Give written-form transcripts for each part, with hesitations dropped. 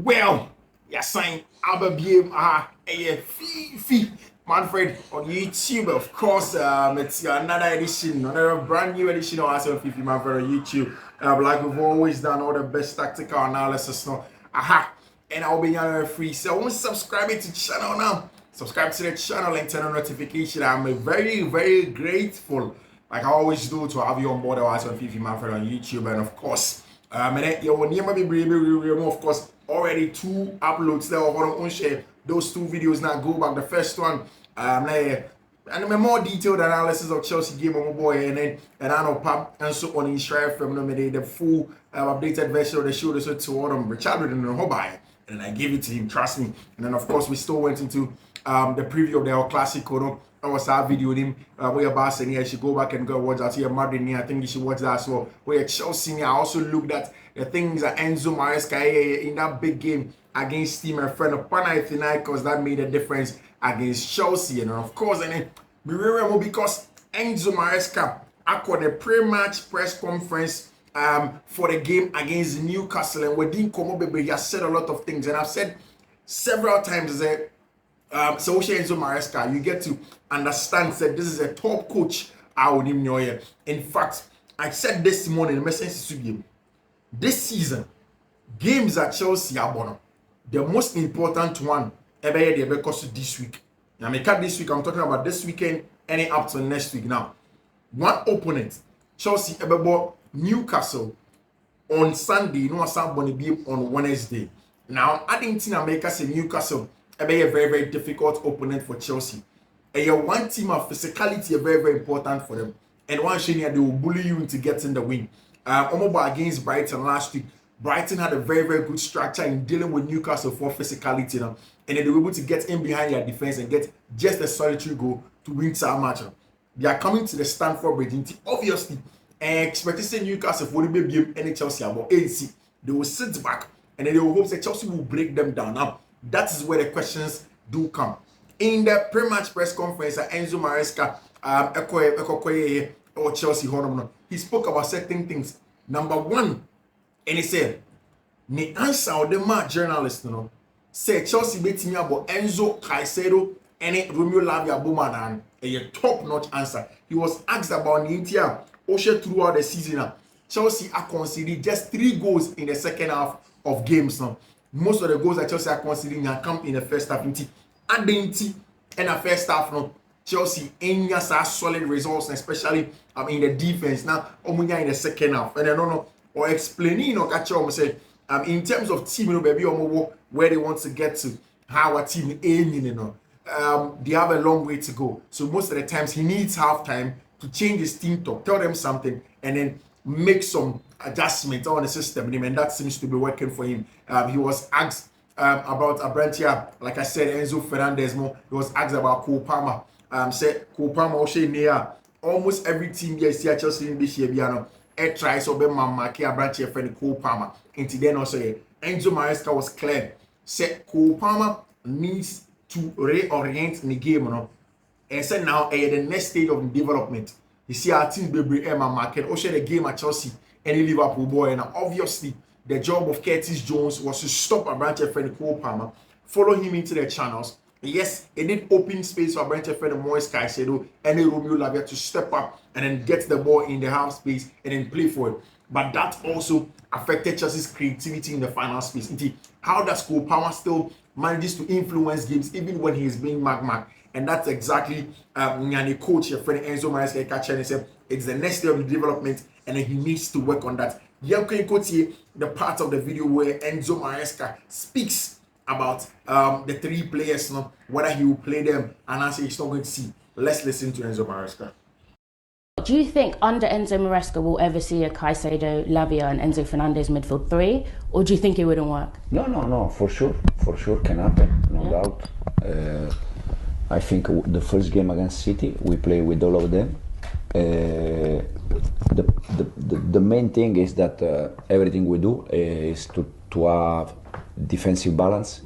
Well, yes, saying Ababim a Fiifi-Manfred on YouTube, of course. It's another edition, another brand new edition of us on Fiifi-Manfred on YouTube. Like we've always done, all the best tactical analysis. No, and I'll be on free. So, once subscribe to the channel now. Subscribe to the channel and turn on notification. I'm very grateful, like I always do, to have you on board us on Fiifi-Manfred on YouTube, and of course. Of course, already 2 uploads there of our own share. Those 2 videos now go back. The first one, and a more detailed analysis of Chelsea game on my boy, and I know Pap and so on in Shire from the full updated version of the show. So to all them, Richard and Hobby, and I gave it to him. Trust me. And then of course we still went into the preview of the El Clasico. No? That was our video with him. Where about saying you should go back and go watch that. Here, Madrid, I think you should watch that as well. Where Chelsea, I also looked at the things that Enzo Maresca in that big game against Team and friend of Panathinaikos, because that made a difference against Chelsea. And of course, and then because Enzo Maresca at the pre-match press conference for the game against Newcastle, and we didn't come up, but he has said a lot of things, and I've said several times that. So Enzo Maresca, you get to understand that this is a top coach out in your year. In fact, I said this morning, this season, games at Chelsea are born. The most important one ever because this week. Now, this week, I'm talking about this weekend and up to next week. Now, one opponent, Chelsea ever bought Newcastle on Sunday, you know, on Wednesday. Now, I didn't think America say Newcastle. A very difficult opponent for Chelsea. And one team of physicality is very important for them. And one Shania, they will bully you into getting the win. Against Brighton last week, Brighton had a very good structure in dealing with Newcastle for physicality now. And they were able to get in behind their defense and get just a solitary goal to win some match. They are coming to the Stamford Bridge. Obviously, expecting Newcastle for the game and Chelsea about AC. They will sit back and then they will hope that Chelsea will break them down. Now, that is where the questions do come. In the pre-match press conference, Enzo Maresca, or Chelsea, he spoke about certain things. Number one, and he said, the answer of the match journalist, said Chelsea beat me about Enzo Caicedo and Romeo Lavia Bowman, a top-notch answer. He was asked about the Inter throughout the season. Chelsea are conceded just 3 goals in the second half of games now. Most of the goals that Chelsea are considering are come in the first half. And the first half, Chelsea in solid results, especially in the defense. Now, in the second half, and I don't know or explaining say in terms of team, baby, where they want to get to, how a team aiming, they have a long way to go. So most of the times he needs half time to change his team talk, tell them something, and then make some adjustment on the system, and that seems to be working for him. He was asked about Abrantia, like I said, Enzo Fernandez. He was asked about Cole Palmer. Said Cole Palmer near almost every team here see Chelsea in this year. Try so be Mamaki Abrantia friend Cole Palmer. Until then also Enzo Maresca was clear. Said Cole Palmer needs to reorient in the game, and said now the next stage of development. You see our teams be Emma market or share the game at Chelsea and Liverpool boy. And obviously the job of Curtis Jones was to stop a branch friend Cole Palmer, follow him into the channels. Yes, it did open space for branch friend Moise Caicedo and Romeo Lavia to step up and then get the ball in the half space and then play for it. But that also affected Chelsea's creativity in the final space. How does Cole Palmer still manages to influence games even when he is being marked? And that's exactly Nyani coach, your friend Enzo Maresca catcher, and said it's the next step of the development, and then he needs to work on that. You can go to the part of the video where Enzo Maresca speaks about the 3 players, whether he will play them, and I say he's not going to see. Let's listen to Enzo Maresca. Do you think under Enzo Maresca we'll ever see a Caicedo, Lavia, and Enzo Fernandez midfield 3, or do you think it wouldn't work? No, for sure can happen, no doubt. I think the first game against City, we play with all of them. The main thing is that everything we do is to have defensive balance.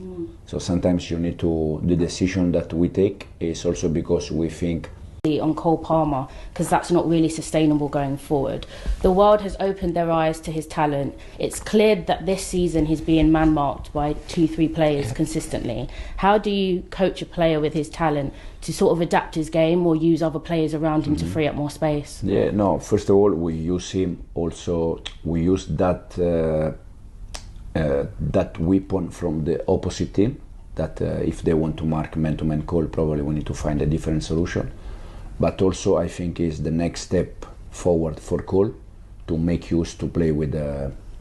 So sometimes you need to, the decision that we take is also because we think on Cole Palmer, because that's not really sustainable going forward. The world has opened their eyes to his talent. It's clear that this season he's being man-marked by 2-3 players consistently. How do you coach a player with his talent to sort of adapt his game or use other players around him to free up more space? Yeah, no, first of all, we use him also, we use that that weapon from the opposite team, that if they want to mark man-to-man Cole, probably we need to find a different solution. But also I think is the next step forward for Cole to make use to play with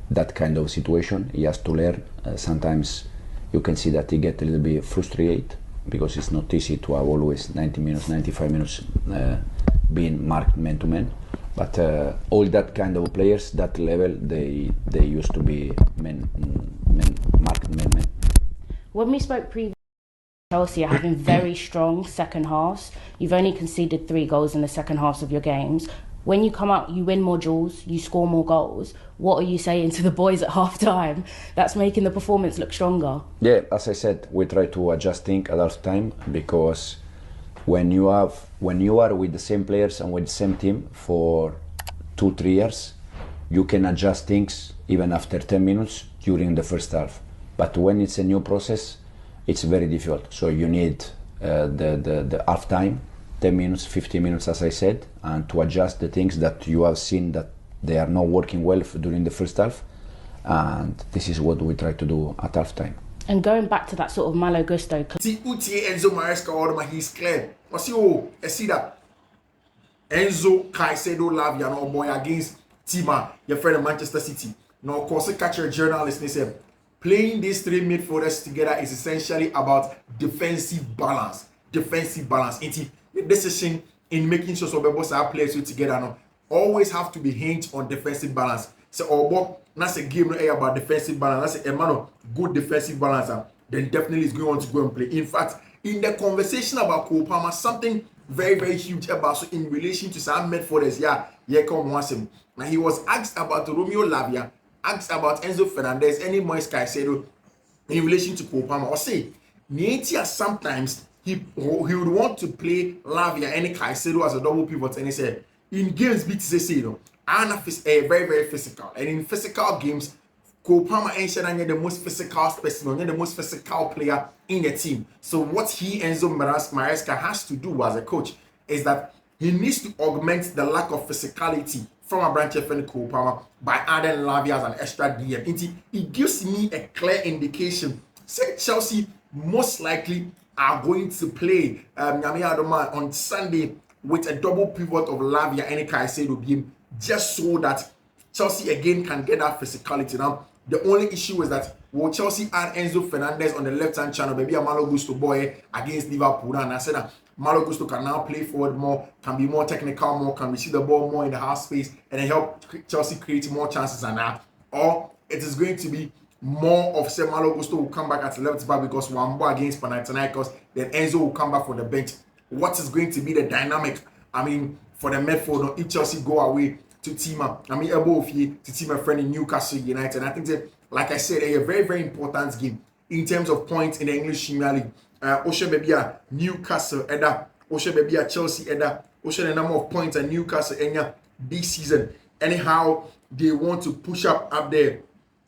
that kind of situation. He has to learn. Sometimes you can see that he get a little bit frustrated because it's not easy to have always 90 minutes, 95 minutes being marked man-to-man. But all that kind of players, that level, they used to be marked man-man. When we spoke previously, Chelsea are having very strong second halves. You've only conceded 3 goals in the second halves of your games. When you come out, you win more duels, you score more goals. What are you saying to the boys at half-time that's making the performance look stronger? Yeah, as I said, we try to adjust things at half-time, because when you are with the same players and with the same team for 2-3 years, you can adjust things even after 10 minutes during the first half. But when it's a new process, it's very difficult. So you need the half time, 10 minutes, 15 minutes, as I said, and to adjust the things that you have seen that they are not working well during the first half. And this is what we try to do at half time. And going back to that sort of Malo Gusto. Enzo Maresca, all he's clear. I see that Enzo Caicedo Lavia, no boy against Tima, your friend of Manchester City. Now, of course, catch a journalist, they say, playing these 3 midfielders together is essentially about defensive balance. It's the decision in making sure so both our players together now always have to be hinged on defensive balance. So, that's a game about defensive balance. That's a man of good defensive balance. Then definitely is going to go and play. In fact, in the conversation about Cole Palmer, something very, very huge about so in relation to some midfielders, come once him. Now he was asked about Romeo Lavia, asked about Enzo Fernandez, any Moise Caicedo in relation to Cole Palmer. Or say, Nietzsche sometimes he would want to play Lavia and Caicedo as a double pivot, and he said in games BTC, Anna is very, very physical, and in physical games, Cole Palmer and the most physical specimen, the most physical player in the team. So what he, Enzo Maresca, has to do as a coach is that he needs to augment the lack of physicality from a branch of Cole Palmer by adding Lavia as an extra DM. It gives me a clear indication. Say Chelsea most likely are going to play on Sunday with a double pivot of Lavia and Caicedo game, just so that Chelsea again can get that physicality. Now, the only issue is that will Chelsea add Enzo Fernandez on the left-hand channel, maybe a Malo Gusto boy against Liverpool, and I said that Malo Gusto can now play forward more, can be more technical, more, can receive the ball more in the half space, and then help Chelsea create more chances than that. Or it is going to be more of, say, Malo Gusto will come back at left back because Wambo against Panathinaikos, then Enzo will come back for the bench. What is going to be the dynamic? For the midfield, if Chelsea go away to Tima, Ebo to Tima friend in Newcastle United. And I think that, like I said, a very, very important game in terms of points in the English Premier League. Osha baby Newcastle Eda, Osha baby Chelsea Eda, Osha the number of points at Newcastle Enya this season. Anyhow, they want to push up there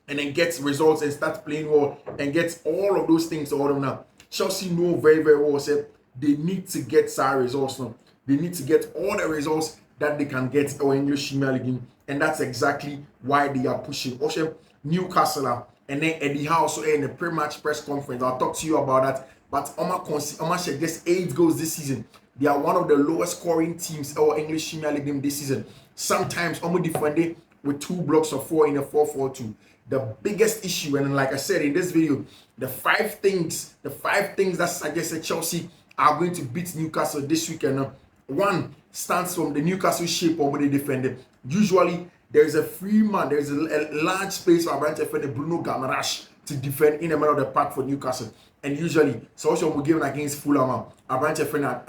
and then get results and start playing well and get all of those things all of them now. Chelsea know very, very well, say they need to get some results now. They need to get all the results that they can get in English Premier League, and that's exactly why they are pushing. Also, Newcastle and then Eddie Howe also in the pre-match press conference. I'll talk to you about that. But Oma shared just 8 goals this season. They are one of the lowest scoring teams in English Premier League this season. Sometimes Oma defended with 2 blocks of 4 in a 4-4-2. The biggest issue, and like I said in this video, the five things that suggested Chelsea are going to beat Newcastle this weekend. One stands from the Newcastle shape of what they defended. Usually, there is a free man, there is a large space for a branch defender, Bruno Gamarash, to defend in the middle of the park for Newcastle. And usually, so also we're given against Fulham, a branch defender,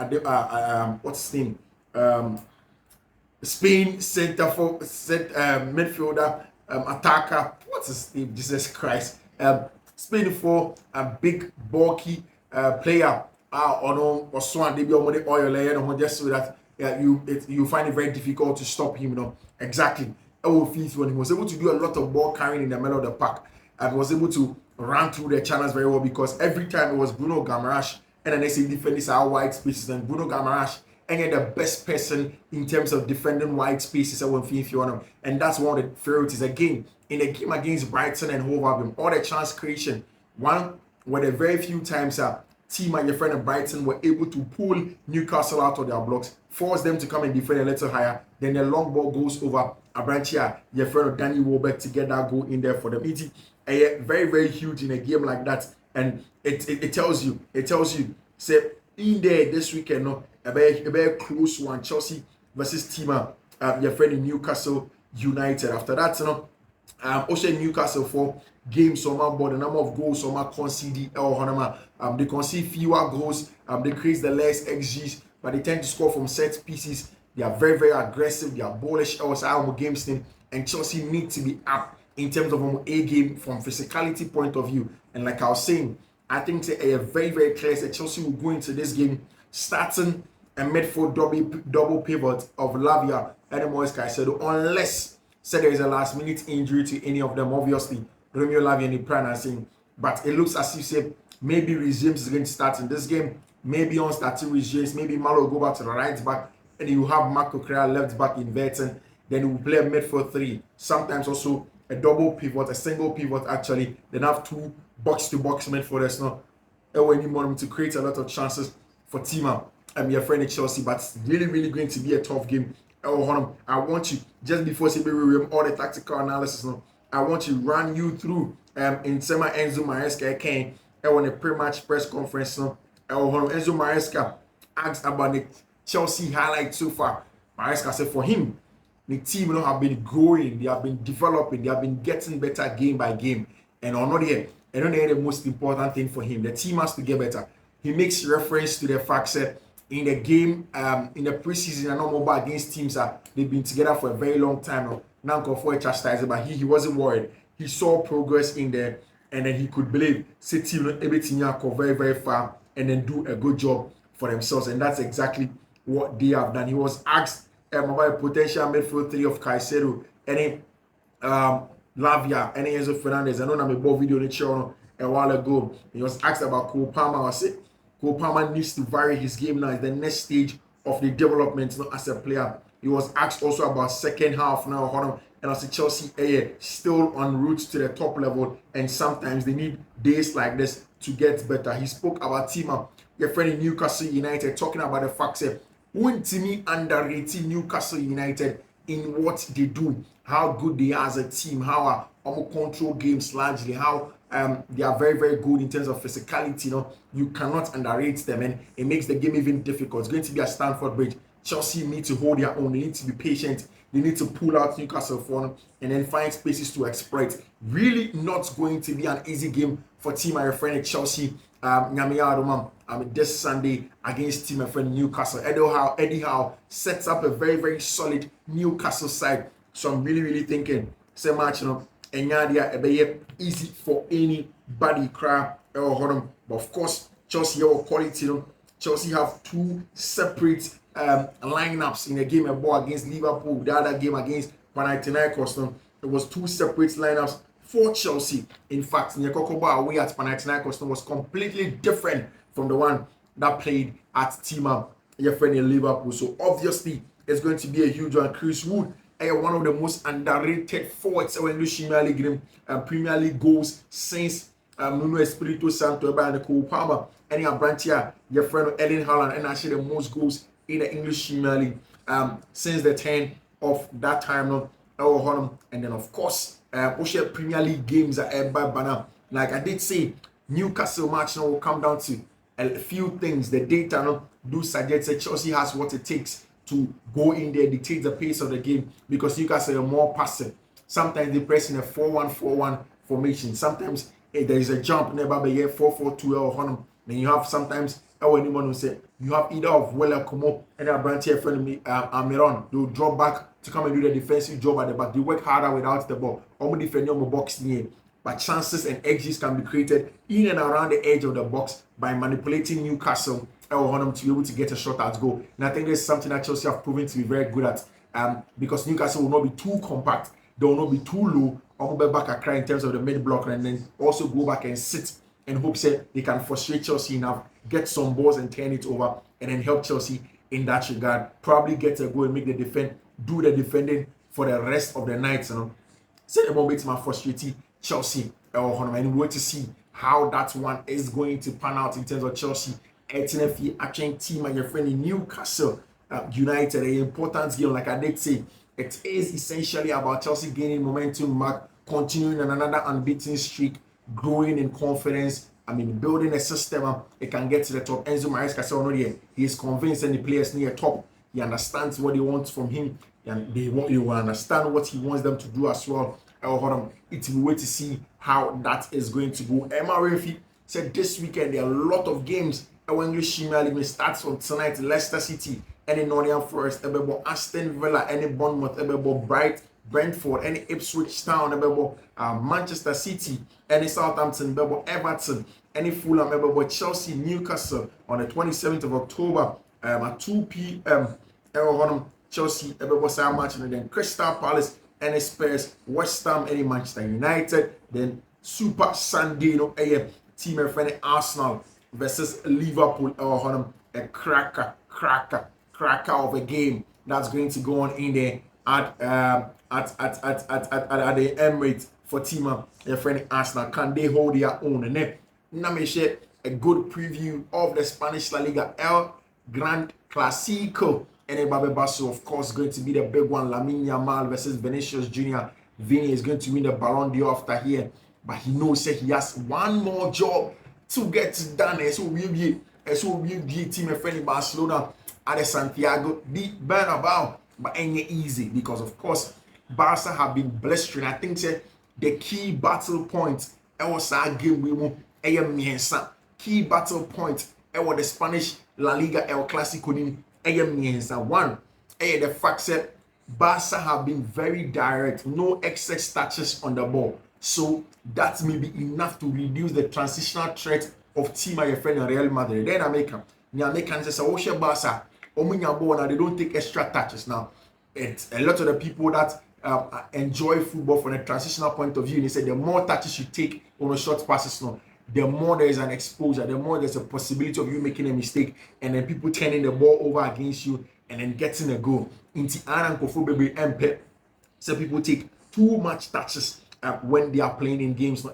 what's his name? Spain midfielder, attacker, what's his name? Jesus Christ. Spain for a big, bulky player. or so and they be on the oil layer and just so that you find it very difficult to stop him, you know. Exactly. Fiifi, when he was able to do a lot of ball carrying in the middle of the park and was able to run through the channels very well, because every time it was Bruno Guimaraes and then they say defenders are wide spaces, and Bruno Guimaraes and the best person in terms of defending wide spaces when Fiifi on him. And that's one of the priorities. Again, in the game against Brighton and Hove Albion, all the chance creation, one were the very few times team and your friend of Brighton were able to pull Newcastle out of their blocks, force them to come and defend a little higher. Then the long ball goes over Abrantia, your friend of Danny Welbeck, to get that goal in there for them. It's very, very huge in a game like that. And it tells you, say, in there this weekend, no, a very close one, Chelsea versus Tima, your friend in Newcastle United. After that, you know, also Newcastle for games, some board the number of goals, some concede they concede fewer goals, they create the less XGs, but they tend to score from set pieces. They are very, very aggressive, they are bullish also games team, and Chelsea need to be up in terms of a game from physicality point of view. And like I was saying, I think a very, very clear that Chelsea will go into this game starting a midfield double pivot of Lavia and Maresca, unless there is a last minute injury to any of them, obviously Romeo Lavia and Pran are saying, but it looks as if say maybe Regimes is going to start in this game, maybe on starting Regimes, maybe Malo will go back to the right back, and you have Marco Correa left back in Verton. Then you will play a midfield three, sometimes also a double pivot, a single pivot actually, then have two box-to-box midfielders now. When you want them to create a lot of chances for Tima and your friend at Chelsea, but it's really, really going to be a tough game. I want you, just before we all the tactical analysis now, I want to run you through in Sema Enzo Maresca came on a pre-match press conference now. Enzo Maresca asked about the Chelsea highlights so far. Maresca said for him, the team have been growing, they have been developing, they have been getting better game by game. And on not here, I don't know the most important thing for him. The team has to get better. He makes reference to the fact that in the game, in the preseason, and normal against teams they've been together for a very long time now. For a chastisement, but he wasn't worried. He saw progress in there, and then he could believe City everything go very, very far and then do a good job for themselves. And that's exactly what they have done. He was asked about a potential midfield three of Caicedo, and Lavia, and Enzo Fernandez. I know I'm a video in the channel a while ago. He was asked about Cole Palmer. I said Cole Palmer needs to vary his game now. It's the next stage of the development as a player. He was asked also about second half now, and I said Chelsea still en route to the top level, and sometimes they need days like this to get better. He spoke about Tima, your friend in Newcastle United, talking about the fact that when Timmy underrated Newcastle United in what they do, how good they are as a team, how control games largely, how they are very, very good in terms of physicality. You cannot underrate them, and it makes the game even difficult. It's going to be a Stamford Bridge. Chelsea need to hold their own. They need to be patient. They need to pull out Newcastle for them and then find spaces to exploit. Really not going to be an easy game for team my friend at Chelsea. This Sunday against team my friend Newcastle. Eddie Howe sets up a very, very solid Newcastle side. So I'm really, really thinking so much, and easy for anybody cry but of course Chelsea have quality. Chelsea have two separate lineups in a game against Liverpool. The other game against Panathinaikos, it was two separate lineups for Chelsea. In fact, Nyakokoba away at Panathinaikos was completely different from the one that played at Tima, your friend in Liverpool. So obviously it's going to be a huge one. Chris Wood, one of the most underrated forwards in the Premier League goals since Nuno Espirito Santo and Cole Palmer. And Abrantia, your friend Erling Haaland, and actually the most goals in the English Premier League since the turn of that time. And then of course, Premier League games are by banner. Like I did say, Newcastle match now will come down to a few things. The data do suggest that Chelsea has what it takes to go in there, dictate the pace of the game, because Newcastle are more passive. Sometimes they press in a 4-1-4-1 formation. Sometimes there is a jump, never be 4-4-2 then you have sometimes anyone who say you have either of Wella Kumo and a branch here friend Amiron. They will drop back to come and do the defensive job at the back. They work harder without the ball. Almost defending on the box near. but chances and edges can be created in and around the edge of the box by manipulating Newcastle to be able to get a shot at goal. And I think there's something that Chelsea have proven to be very good at, because Newcastle will not be too compact, they will not be too low, or go back and cry in terms of the mid block, and then also go back and sit and hope that they can frustrate Chelsea enough, get some balls and turn it over, and then help Chelsea in that regard. Probably get a goal and make the do the defending for the rest of the night. Say the moment my frustrating Chelsea, and we wait to see how that one is going to pan out in terms of Chelsea. Actually, team and your friend in Newcastle United, an important game, like I did say, it is essentially about Chelsea gaining momentum, continuing on another unbeaten streak, growing in confidence. Building a system, it can get to the top. Enzo Maresca said already, he is convinced and the players near top. He understands what he wants from him, and he will understand what he wants them to do as well. It will wait to see how that is going to go. Emma Refi said this weekend there are a lot of games. English Premier League starts on tonight. Leicester City, any Nottingham Forest, Aston Villa, any Bournemouth, Brentford, any Ipswich Town, Manchester City, any Southampton, Everton, any Fulham, Chelsea, Newcastle on the 27th of October at 2 p.m. Chelsea, side match, and then Crystal Palace, any Spurs, West Ham, any Manchester United, then Super Sunday, team of any Arsenal versus Liverpool, a cracker of a game that's going to go on in there at the Emirates for team your friend Arsenal. Can they hold their own? And then now me share a good preview of the Spanish La Liga El Clasico. And Basso, of course, going to be the big one. Lamine Yamal versus Vinicius Jr. Vini is going to win the Ballon d'Or after here, but he knows that he has one more job to get done. So we'll be team of friend Barcelona at the Santiago de Bernabeu, but ain't easy because of course Barca have been blistering. I think the key battle point was our game we key battle point was the Spanish La Liga El Clasico one the fact that Barca have been very direct, no excess touches on the ball, so that may be enough to reduce the transitional threat of team your friend Real Madrid. Then American says Barca they don't take extra touches. Now it's a lot of the people that enjoy football from a transitional point of view, they say the more touches you take on a short passes now, the more there is an exposure, the more there's a possibility of you making a mistake and then people turning the ball over against you and then getting a goal. So people take too much touches when they are playing in games. Now,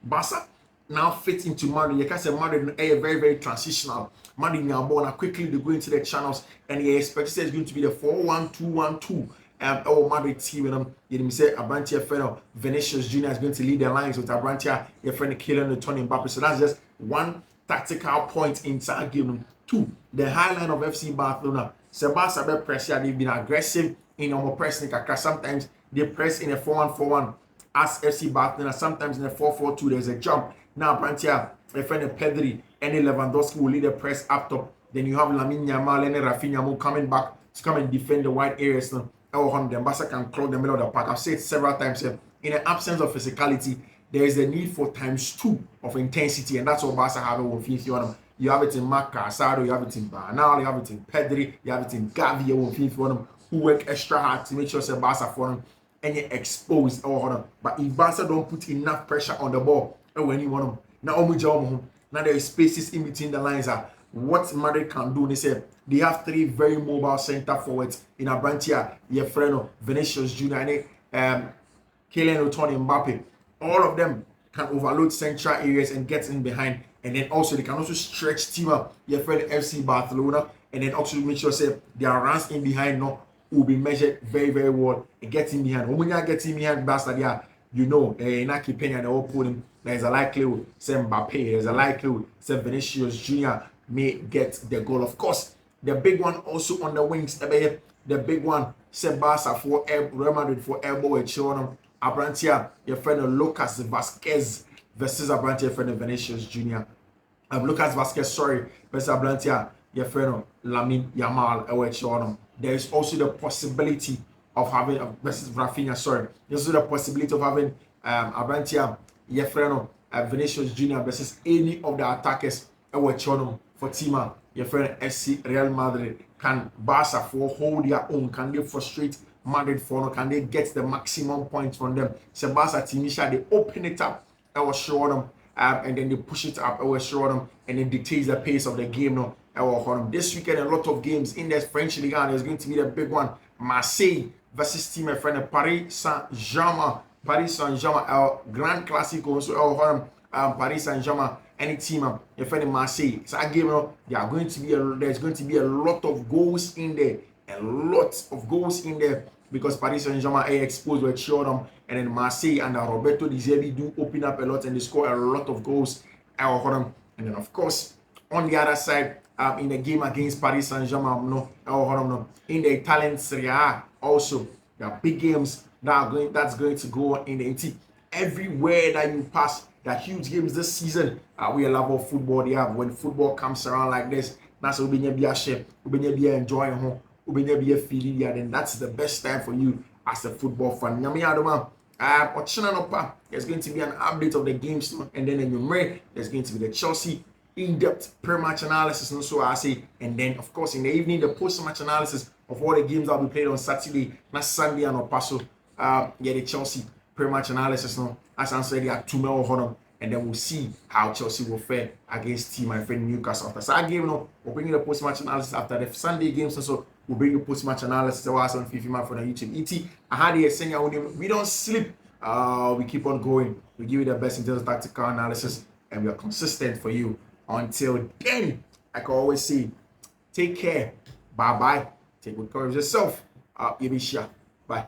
Barca now fits into Madrid. You can say Madrid is very, very transitional. Madrid now born quickly they go into the channels and you expect it's going to be the 4-1-2-1-2. Madrid team you say Abrantia friend Vinicius Jr. is going to lead the lines with Abrantia your friend Kylian Mbappe. So that's just one tactical point inside game. Two, the high line of FC Barcelona. Sebastian pressure, they've been aggressive in our pressing. Sometimes they press in a 4-1-4-1 as FC Barcelona, sometimes in a 4-4-2. There's a jump. Now Abrantia, your friend Pedri, and Lewandowski will lead the press up top. Then you have Lamine Yamal and Rafinha coming back to come and defend the wide areas now. The Barca can clog the middle of the park. I've said it several times here. In the absence of physicality, there is a need for ×2 of intensity, and that's what Barca have with Fiifi-Manfred. You have it in Marc Casado, you have it in Bernal, you have it in Pedri, you have it in Gavi, with Fiifi-Manfred, who work extra hard to make sure say Barca for them and you expose But if Barca don't put enough pressure on the ball, when you want them, now there is spaces in between the lines. What Madrid can do, they say they have three very mobile center forwards in Abrantia, your friend Vinicius Jr. and Kylian Mbappe. All of them can overload central areas and get in behind, and then also they can also stretch team up your friend FC Barcelona, and then also make sure say their runs in behind will be measured very, very well and get in behind. When you get in behind Barcelona, Inaki Peña, the whole podium, there's a likelihood say Mbappe, there's a likelihood say Vinicius Jr. may get the goal. Of course, the big one also on the wings, the big one, say Barca for Real Madrid for elbow with Chilonum, Abrantia, your friend Lucas Vasquez versus Abrantia, your friend Vinicius Jr. Lucas Vasquez, versus Abrantia, your friend Lamine Yamal with Chilonum. There is also the possibility of having versus Rafinha, there's also the possibility of having Abrantia your friend Vinicius Junior versus any of the attackers our channel for team your friend FC Real Madrid. Can Barca for hold their own? Can they frustrate Madrid for no? Can they get the maximum points from them? So Barca team they open it up, I was sure them, and then they push it up, I was sure them, and then dictates the pace of the game. No, I was sure them. This weekend a lot of games in the French Ligue 1. There's going to be the big one. Marseille versus team my friend Paris Saint-Germain. Paris Saint-Germain, our Grand Clasico. So I was Paris Saint-Germain, any team, your friend Marseille. So I game, there's going to be a lot of goals in there, because Paris Saint-Germain are exposed with Children, and then Marseille and Roberto Di Zerbi do open up a lot and they score a lot of goals. And then of course on the other side, in the game against Paris Saint-Germain, in the Italian Serie A also, there are big games that's going to go on in the everywhere that you pass. There are huge games this season. We love of football. They have when football comes around like this. That's when we be a share, we be enjoying home, we be a feeling. Then that's the best time for you as a football fan. There's going to be an update of the games, and then in May there's going to be the Chelsea in-depth pre-match analysis, and so I say, and then of course in the evening the post-match analysis of all the games that will be played on Saturday, not Sunday, and Opaso. The Chelsea pre-match analysis now. As I said, they are 2 more, and then we'll see how Chelsea will fare against team my friend Newcastle. After that game, we'll bring you the post-match analysis after the Sunday games, and so we'll bring you post-match analysis. I was on Fiifi-Manfred on YouTube. I had a saying, we don't sleep. We keep on going. We give you the best in terms of tactical analysis, and we are consistent for you. Until then, I can always say, take care. Bye-bye. Take good care of yourself. Bye.